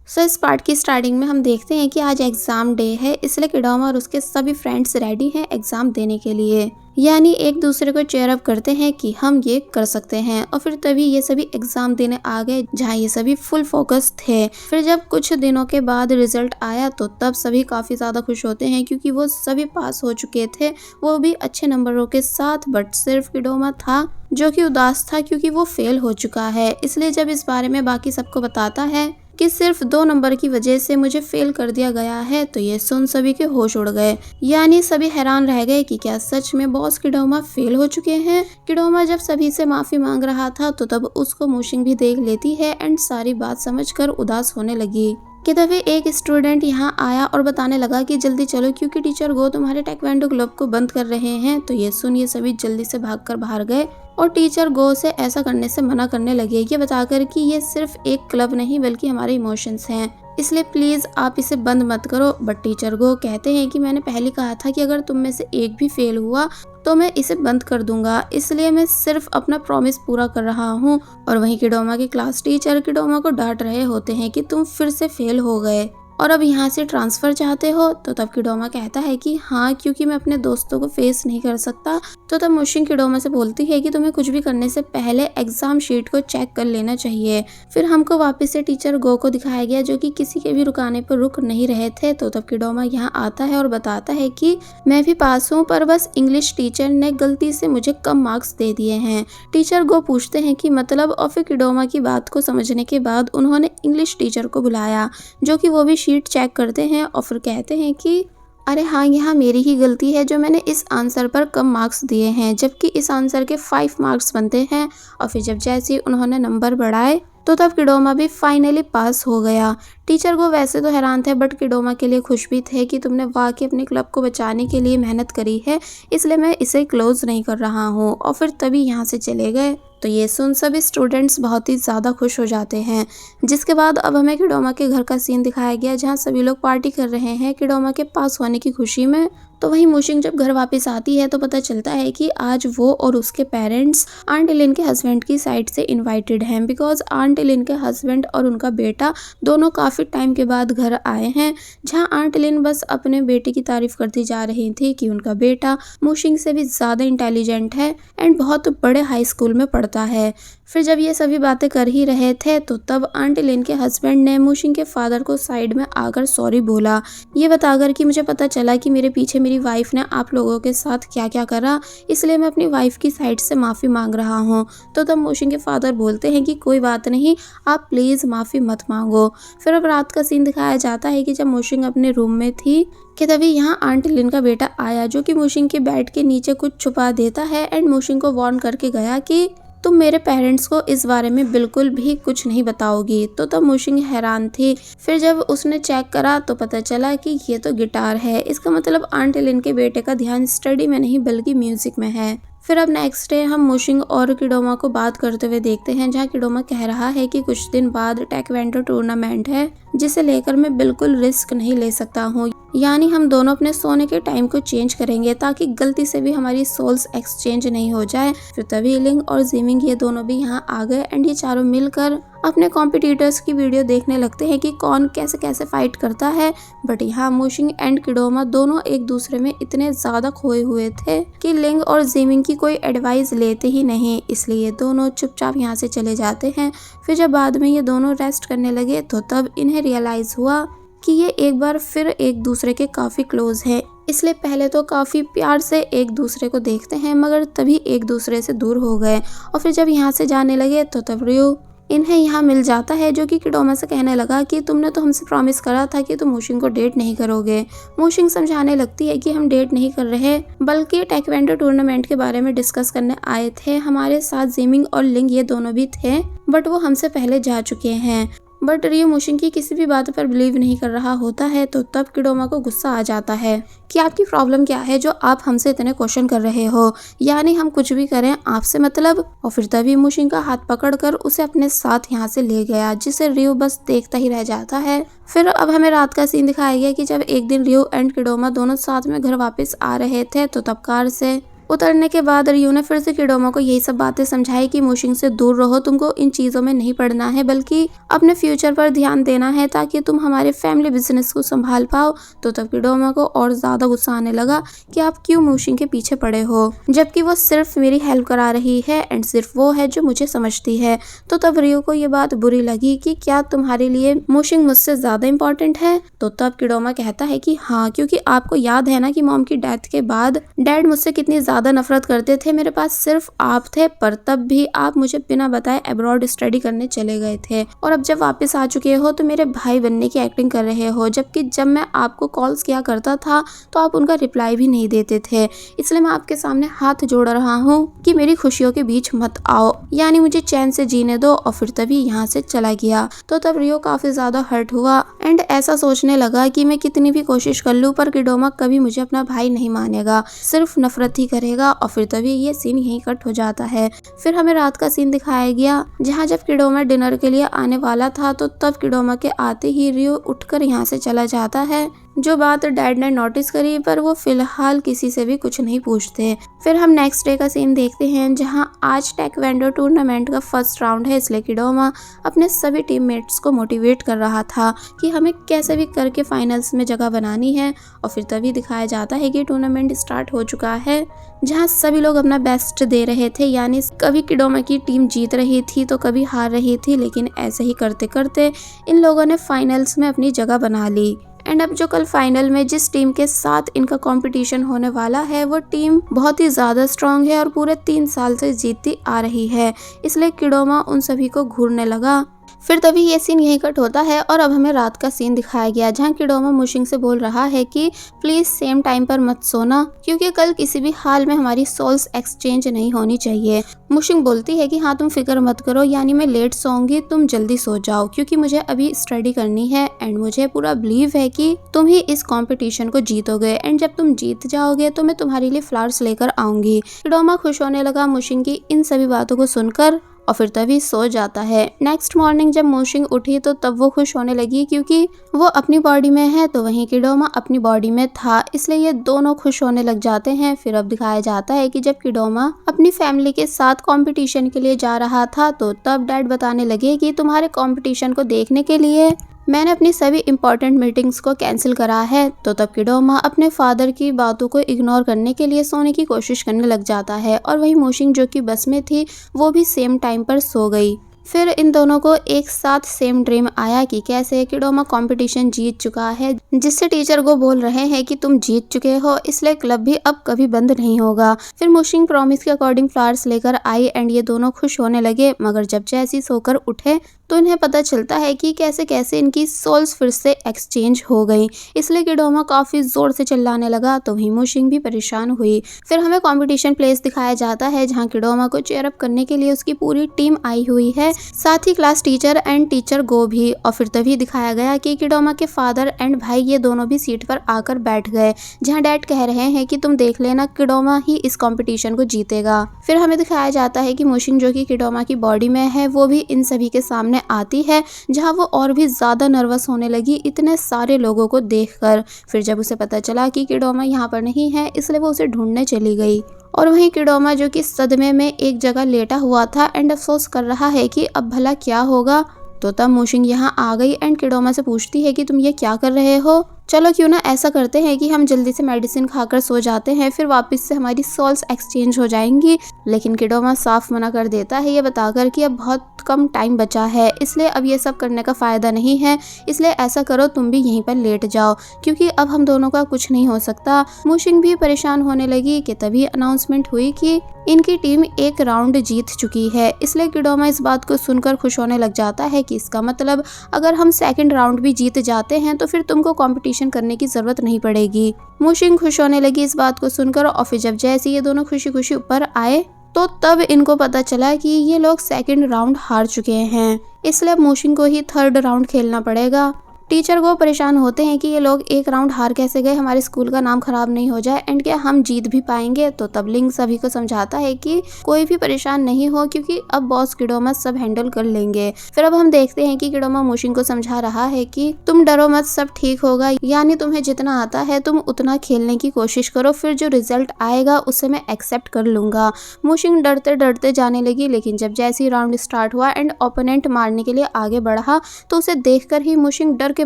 इस पार्ट की स्टार्टिंग में हम देखते हैं कि आज एग्जाम डे है, इसलिए किडोमा और उसके सभी फ्रेंड्स रेडी हैं एग्जाम देने के लिए। यानी एक दूसरे को चेयर अप करते हैं कि हम ये कर सकते हैं। और फिर तभी ये सभी एग्जाम देने आ गए, जहाँ ये सभी फुल फोकस थे। फिर जब कुछ दिनों के बाद रिजल्ट आया तो तब सभी काफी ज्यादा खुश होते हैं, क्योंकि वो सभी पास हो चुके थे, वो भी अच्छे नंबरों के साथ। बट सिर्फ किडोमा था जो कि उदास था, क्योंकि वो फेल हो चुका है। इसलिए जब इस बारे में बाकी सबको बताता है कि सिर्फ 2 नंबर की वजह से मुझे फेल कर दिया गया है, तो ये सुन सभी के होश उड़ गए। यानी सभी हैरान रह गए कि क्या सच में बॉस किडोमा फेल हो चुके हैं। किडोमा जब सभी से माफी मांग रहा था तो तब उसको मूशिंग भी देख लेती है एंड सारी बात समझकर उदास होने लगी। कि तभी एक स्टूडेंट यहाँ आया और बताने लगा कि जल्दी चलो, क्योंकि टीचर गो तुम्हारे टेक्वांडो क्लब को बंद कर रहे हैं। तो ये सुन ये सभी जल्दी से भागकर बाहर गए और टीचर गो से ऐसा करने से मना करने लगे, ये बताकर कि ये सिर्फ एक क्लब नहीं बल्कि हमारे इमोशंस हैं, इसलिए प्लीज आप इसे बंद मत करो। बट टीचर गो कहते हैं कि मैंने पहले कहा था कि अगर तुम में से एक भी फेल हुआ तो मैं इसे बंद कर दूंगा, इसलिए मैं सिर्फ अपना प्रॉमिस पूरा कर रहा हूँ। और वहीं किडोमा के क्लास टीचर किडोमा को डांट रहे होते हैं कि तुम फिर से फेल हो गए और अब यहाँ से ट्रांसफर चाहते हो। तो तब किडोमा कहता है कि हाँ, क्योंकि मैं अपने दोस्तों को फेस नहीं कर सकता। तो तब मूशिंग किडोमा से बोलती है कि तुम्हें कुछ भी करने से पहले एग्जाम शीट को चेक कर लेना चाहिए। फिर हमको वापस से टीचर गो को दिखाया गया, जो कि किसी के भी रुकाने पर रुक नहीं रहे थे। तो तब किडोमा यहाँ आता है और बताता है कि मैं भी पास हूँ, पर बस इंग्लिश टीचर ने गलती से मुझे कम मार्क्स दे दिए हैं। टीचर गो पूछते हैं कि मतलब, और फिर किडोमा की बात को समझने के बाद उन्होंने इंग्लिश टीचर को बुलाया, जो कि वो भी शीट चेक करते हैं और फिर कहते हैं कि अरे हाँ, यहाँ मेरी ही गलती है जो मैंने इस आंसर पर कम मार्क्स दिए हैं, जबकि इस आंसर के 5 मार्क्स बनते हैं। और फिर जब जैसे उन्होंने नंबर बढ़ाए तो तब किडोमा भी फाइनली पास हो गया। टीचर को वैसे तो हैरान थे, बट किडोमा के लिए खुश भी थे कि तुमने वाकई अपने क्लब को बचाने के लिए मेहनत करी है, इसलिए मैं इसे क्लोज नहीं कर रहा हूँ। और फिर तभी यहाँ से चले गए। तो ये सुन सभी स्टूडेंट्स बहुत ही ज़्यादा खुश हो जाते हैं। जिसके बाद अब हमें किडोमा के घर का सीन दिखाया गया, जहाँ सभी लोग पार्टी कर रहे हैं किडोमा के पास होने की खुशी में। तो वहीं मूशिंग जब घर वापस आती है तो पता चलता है कि आज वो और उसके पेरेंट्स आंट एलिन के हस्बैंड की साइड से इनवाइटेड हैं, बिकॉज आंट एलिन के हस्बैंड और उनका बेटा दोनों काफ़ी टाइम के बाद घर आए हैं। जहां आंट एलिन बस अपने बेटे की तारीफ करती जा रही थी कि उनका बेटा मूशिंग से भी ज़्यादा इंटेलिजेंट है एंड बहुत बड़े हाई स्कूल में पढ़ता है। फिर जब ये सभी बातें कर ही रहे थे तो तब आंट एलिन के हस्बैंड ने मूशिंग के फादर को साइड में आकर सॉरी बोला, ये बताकर कि मुझे पता चला कि मेरे पीछे मेरी वाइफ ने आप लोगों के साथ क्या क्या करा, इसलिए मैं अपनी वाइफ की साइड से माफ़ी मांग रहा हूँ। तो तब मूशिंग के फादर बोलते हैं कि कोई बात नहीं, आप प्लीज़ माफ़ी मत मांगो। फिर अब रात का सीन दिखाया जाता है कि जब मूशिंग अपने रूम में थी कि तभी यहाँ आंट एलिन का बेटा आया, जो कि मूशिंग के बेड के नीचे कुछ छुपा देता है एंड मूशिंग को वार्न करके गया कि तुम मेरे पेरेंट्स को इस बारे में बिल्कुल भी कुछ नहीं बताओगी। तो तब मूशिंग हैरान थी। फिर जब उसने चेक करा तो पता चला कि ये तो गिटार है, इसका मतलब आंट एलिन के बेटे का ध्यान स्टडी में नहीं बल्कि म्यूजिक में है। फिर अब नेक्स्ट डे हम मूशिंग और किडोमा को बात करते हुए देखते हैं, जहाँ किडोमा कह रहा है कि कुछ दिन बाद टेक्वांडो टूर्नामेंट है, जिसे लेकर मैं बिल्कुल रिस्क नहीं ले सकता हूँ। यानी हम दोनों अपने सोने के टाइम को चेंज करेंगे ताकि गलती से भी हमारी सोल्स एक्सचेंज नहीं हो जाए। फिर तभी लिंग और जिमिंग ये दोनों भी यहाँ आ गए एंड ये चारों मिलकर अपने कॉम्पिटिटर्स की वीडियो देखने लगते हैं कि कौन कैसे कैसे फाइट करता है। बट यहाँ मूशिंग एंड किडोमा दोनों एक दूसरे में इतने ज़्यादा खोए हुए थे कि लिंग और जिमिंग की कोई एडवाइस लेते ही नहीं, इसलिए दोनों चुपचाप यहाँ से चले जाते हैं। फिर जब बाद में ये दोनों रेस्ट करने लगे तो तब इन्हें रियलाइज़ हुआ कि ये एक बार फिर एक दूसरे के काफ़ी क्लोज हैं, इसलिए पहले तो काफ़ी प्यार से एक दूसरे को देखते हैं, मगर तभी एक दूसरे से दूर हो गए। और फिर जब यहाँ से जाने लगे तो तब रियो इन्हें यहाँ मिल जाता है, जो कि किडोमा से कहने लगा कि तुमने तो हमसे प्रॉमिस करा था कि तुम मूशिंग को डेट नहीं करोगे। मूशिंग समझाने लगती है कि हम डेट नहीं कर रहे बल्कि टेक्वांडो टूर्नामेंट के बारे में डिस्कस करने आए थे। हमारे साथ जिमिंग और लिंग ये दोनों भी थे, बट वो हमसे पहले जा चुके हैं। बट रियो मूशिंग की किसी भी बात पर बिलीव नहीं कर रहा होता है। तो तब किडोमा को गुस्सा आ जाता है कि आपकी प्रॉब्लम क्या है जो आप हमसे इतने क्वेश्चन कर रहे हो, यानी हम कुछ भी करें आपसे मतलब। और फिर तभी मूशिंग का हाथ पकड़कर उसे अपने साथ यहाँ से ले गया, जिसे रियो बस देखता ही रह जाता है। फिर अब हमें रात का सीन दिखाया गया कि जब एक दिन रियो एंड किडोमा दोनों साथ में घर वापस आ रहे थे तो तब कार से उतरने के बाद रियो ने फिर से किडोमा को यही सब बातें समझाई कि मोशिंग से दूर रहो, तुमको इन चीजों में नहीं पड़ना है बल्कि अपने फ्यूचर पर ध्यान देना है ताकि तुम हमारे फैमिली बिजनेस को संभाल पाओ। तो तब किडोमा को और ज्यादा गुस्सा आने लगा कि आप क्यों मोशिंग के पीछे पड़े हो, जबकि वो सिर्फ मेरी हेल्प करा रही है एंड सिर्फ वो है जो मुझे समझती है। तो तब रियो को ये बात बुरी लगी कि क्या तुम्हारे लिए मोशिंग मुझसे ज्यादा इम्पोर्टेंट है। तो तब किडोमा कहता है कि हाँ, क्योंकि आपको याद है ना कि मॉम की डेथ के बाद डैड मुझसे कितनी ज्यादा नफरत करते थे, मेरे पास सिर्फ आप थे, पर तब भी आप मुझे बिना बताए अब्रॉड स्टडी करने चले गए थे और अब जब वापस आ चुके हो तो मेरे भाई बनने की एक्टिंग कर रहे हो, जबकि जब मैं आपको कॉल्स किया करता था तो आप उनका रिप्लाई भी नहीं देते थे। इसलिए मैं आपके सामने हाथ जोड़ रहा हूँ कि मेरी खुशियों के बीच मत आओ, यानी मुझे चैन से जीने दो। और फिर तभी यहाँ से चला गया। तो तब रियो काफी ज्यादा हर्ट हुआ एंड ऐसा सोचने लगा कि मैं कितनी भी कोशिश कर लूँ पर किडोमा कभी मुझे अपना भाई नहीं मानेगा, सिर्फ नफरत ही करेगा। और फिर तभी ये सीन यहीं कट हो जाता है। फिर हमें रात का सीन दिखाया गया जहाँ जब किडोमा डिनर के लिए आने वाला था तो तब किडोमा के आते ही रियो उठकर यहाँ से चला जाता है, जो बात डैड ने नोटिस करी पर वो फिलहाल किसी से भी कुछ नहीं पूछते। फिर हम नेक्स्ट डे का सीन देखते हैं जहां आज टेक्वेंडो टूर्नामेंट का फर्स्ट राउंड है, इसलिए किडोमा अपने सभी टीममेट्स को मोटिवेट कर रहा था कि हमें कैसे भी करके फाइनल्स में जगह बनानी है। और फिर तभी दिखाया जाता है कि टूर्नामेंट स्टार्ट हो चुका है जहां सभी लोग अपना बेस्ट दे रहे थे, यानी कभी किडोमा की टीम जीत रही थी तो कभी हार रही थी, लेकिन ऐसे ही करते करते इन लोगों ने फाइनल्स में अपनी जगह बना ली। एंड अब जो कल फाइनल में जिस टीम के साथ इनका कंपटीशन होने वाला है वो टीम बहुत ही ज्यादा स्ट्रांग है और पूरे 3 साल से जीतती आ रही है, इसलिए किडोमा उन सभी को घूरने लगा। फिर तभी ये सीन यहीं कट होता है और अब हमें रात का सीन दिखाया गया जहाँ किडोमा मोशिंग से बोल रहा है कि प्लीज सेम टाइम पर मत सोना, क्योंकि कल किसी भी हाल में हमारी सोल्स एक्सचेंज नहीं होनी चाहिए। मोशिंग बोलती है कि हाँ तुम फिक्र मत करो, यानी मैं लेट सोऊंगी, तुम जल्दी सो जाओ क्योंकि मुझे अभी स्टडी करनी है एंड मुझे पूरा बिलीव है कि तुम ही इस कॉम्पिटिशन को जीतोगे एंड जब तुम जीत जाओगे तो मैं तुम्हारे लिए फ्लावर्स लेकर आऊंगी। किडोमा खुश होने लगा मोशिंग की इन सभी बातों को सुनकर और फिर तभी सो जाता है। नेक्स्ट मॉर्निंग जब मोशिंग उठी तो तब वो खुश होने लगी क्योंकि वो अपनी बॉडी में है तो वहीं किडोमा अपनी बॉडी में था, इसलिए ये दोनों खुश होने लग जाते हैं। फिर अब दिखाया जाता है कि जब किडोमा अपनी फैमिली के साथ कंपटीशन के लिए जा रहा था तो तब डैड बताने लगे कि तुम्हारे कंपटीशन को देखने के लिए मैंने अपनी सभी इम्पोर्टेंट मीटिंग्स को कैंसिल करा है। तो तब किडोमा अपने फादर की बातों को इग्नोर करने के लिए सोने की कोशिश करने लग जाता है और वही मोशिंग जो कि बस में थी वो भी सेम टाइम पर सो गई। फिर इन दोनों को एक साथ सेम ड्रीम आया कि कैसे किडोमा कंपटीशन जीत चुका है, जिससे टीचर को बोल रहे हैं कि तुम जीत चुके हो, इसलिए क्लब भी अब कभी बंद नहीं होगा। फिर मोशिंग प्रॉमिस के अकॉर्डिंग फ्लावर्स लेकर आई एंड ये दोनों खुश होने लगे, मगर जब जैसी सोकर उठे तो इन्हें पता चलता है कि कैसे कैसे इनकी सोल्स फिर से एक्सचेंज हो गई, इसलिए किडोमा काफी जोर से चिल्लाने लगा तो वहीं मोशिंग भी परेशान हुई। फिर हमें कंपटीशन प्लेस दिखाया जाता है जहां किडोमा को चेयर अप करने के लिए उसकी पूरी टीम आई हुई है, साथ ही क्लास टीचर एंड टीचर गो भी। और फिर तभी दिखाया गया कि किडोमा के फादर एंड भाई ये दोनों भी सीट पर आकर बैठ गए, जहां डैड कह रहे हैं कि तुम देख लेना किडोमा ही इस कंपटीशन को जीतेगा। फिर हमें दिखाया जाता है कि मोशिंग जो कि किडोमा की बॉडी में है वो भी इन सभी के सामने आती है, जहां वो और भी ज्यादा नर्वस होने लगी इतने सारे लोगों को देखकर। फिर जब उसे पता चला कि किडोमा यहाँ पर नहीं है इसलिए वो उसे ढूंढने चली गई और वहीं किडोमा जो कि सदमे में एक जगह लेटा हुआ था एंड अफसोस कर रहा है कि अब भला क्या होगा। तो तब मोशिंग यहाँ आ गई एंड किडोमा से पूछती है कि तुम ये क्या कर रहे हो, चलो क्यों ना ऐसा करते हैं कि हम जल्दी से मेडिसिन खाकर सो जाते हैं, फिर वापस से हमारी सोल्स एक्सचेंज हो जाएंगी। लेकिन किडोमा साफ मना कर देता है ये बताकर कि अब बहुत कम टाइम बचा है, इसलिए अब ये सब करने का फायदा नहीं है, इसलिए ऐसा करो तुम भी यहीं पर लेट जाओ क्योंकि अब हम दोनों का कुछ नहीं हो सकता। मोशिंग भी परेशान होने लगी कि तभी अनाउंसमेंट हुई कि इनकी टीम एक राउंड जीत चुकी है, इसलिए किडोमा इस बात को सुनकर खुश होने लग जाता है कि इसका मतलब अगर हम सेकंड राउंड भी जीत जाते हैं तो फिर तुमको कंपटीशन करने की जरूरत नहीं पड़ेगी। मोशिंग खुश होने लगी इस बात को सुनकर और फिर जब जैसे ये दोनों खुशी खुशी ऊपर आए तो तब इनको पता चला कि ये लोग सेकंड राउंड हार चुके हैं, इसलिए अब मोशिंग को ही थर्ड राउंड खेलना पड़ेगा। टीचर को परेशान होते हैं कि ये लोग एक राउंड हार कैसे गए, हमारे स्कूल का नाम खराब नहीं हो जाए एंड क्या हम जीत भी पाएंगे। तो तब लिंक सभी को समझाता है कि कोई भी परेशान नहीं हो क्योंकि अब बॉस किडोमा सब हैंडल कर लेंगे। फिर अब हम देखते हैं कि किडोमा मोशिन को समझा रहा है कि तुम डरो मत, सब ठीक होगा, यानी तुम्हें जितना आता है तुम उतना खेलने की कोशिश करो, फिर जो रिजल्ट आएगा उसे मैं एक्सेप्ट कर लूंगा। मोशिन डरते डरते जाने लगी, लेकिन जब जैसे ही राउंड स्टार्ट हुआ एंड ओपोनेंट मारने के लिए आगे बढ़ा तो उसे देखकर ही मोशिन डर के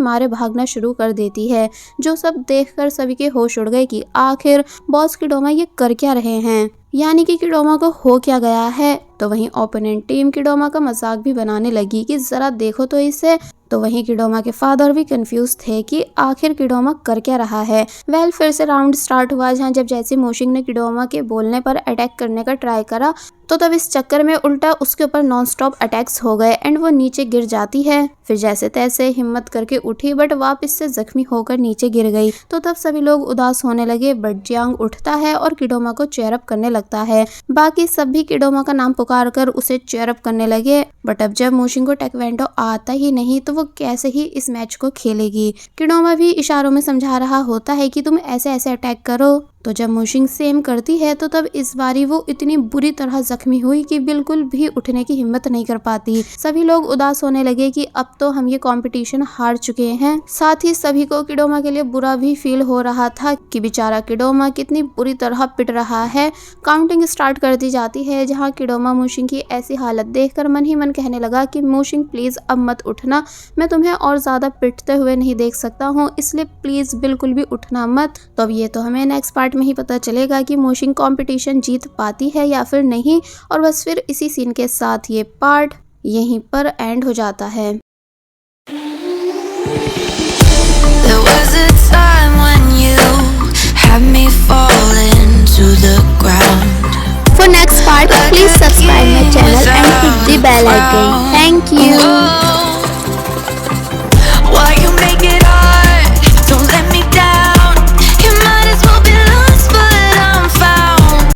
मारे भागना शुरू कर देती है। जो सब देखकर सभी के होश उड़ गए कि आखिर बॉस किडोमा ये कर क्या रहे हैं, यानी कि किडोमा को हो क्या गया है। तो वहीं ओपोनेंट टीम किडोमा का मजाक भी बनाने लगी कि जरा देखो तो इसे। तो वहीं किडोमा के फादर भी कंफ्यूज थे कि आखिर किडोमा कर क्या रहा है। फिर से राउंड स्टार्ट हुआ, जहां जब जैसे मोशिन ने किडोमा के बोलने पर अटैक करने का ट्राई करा तो तब इस चक्कर में उल्टा उसके ऊपर नॉन स्टॉप अटैक्स हो गए एंड वो नीचे गिर जाती है। फिर जैसे तैसे हिम्मत करके उठी बट वापस से जख्मी होकर नीचे गिर गई। तो तब सभी लोग उदास होने लगे, बट जियांग उठता है और किडोमा को चेयर अप करने लगता है। बाकी सब भी किडोमा का नाम पुकार कर उसे चेयर अप करने लगे, बट अब जब मोशिन को टेक्वेंडो आता ही नहीं तो वो कैसे ही इस मैच को खेलेगी। किडोमा भी इशारों में समझा रहा होता है कि तुम ऐसे ऐसे अटैक करो। तो जब मोशिन सेम करती है तो तब इस बारी वो इतनी बुरी तरह जख्मी हुई कि बिल्कुल भी उठने की हिम्मत नहीं कर पाती। सभी लोग उदास होने लगे कि अब तो हम ये कंपटीशन हार चुके हैं। साथ ही सभी को किडोमा के लिए बुरा भी फील हो रहा था कि बेचारा किडोमा कितनी बुरी तरह पिट रहा है। काउंटिंग स्टार्ट कर दी जाती है, जहाँ किडोमा मोशिन की ऐसी हालत देखकर मन ही मन कहने लगा कि मोशिन प्लीज अब मत उठना, मैं तुम्हें और ज्यादा पिटते हुए नहीं देख सकता हूँ, इसलिए प्लीज बिल्कुल भी उठना मत। तो अब ये तो हमें नेक्स्ट पार्ट में ही पता चलेगा कि मोशिन कंपटीशन जीत पाती है या फिर नहीं। और बस फिर इसी सीन के साथ ये पार्ट यहीं पर एंड हो जाता है। There was a time when you had me falling to the ground. For next part, please subscribe my channel and hit the bell icon. Thank you.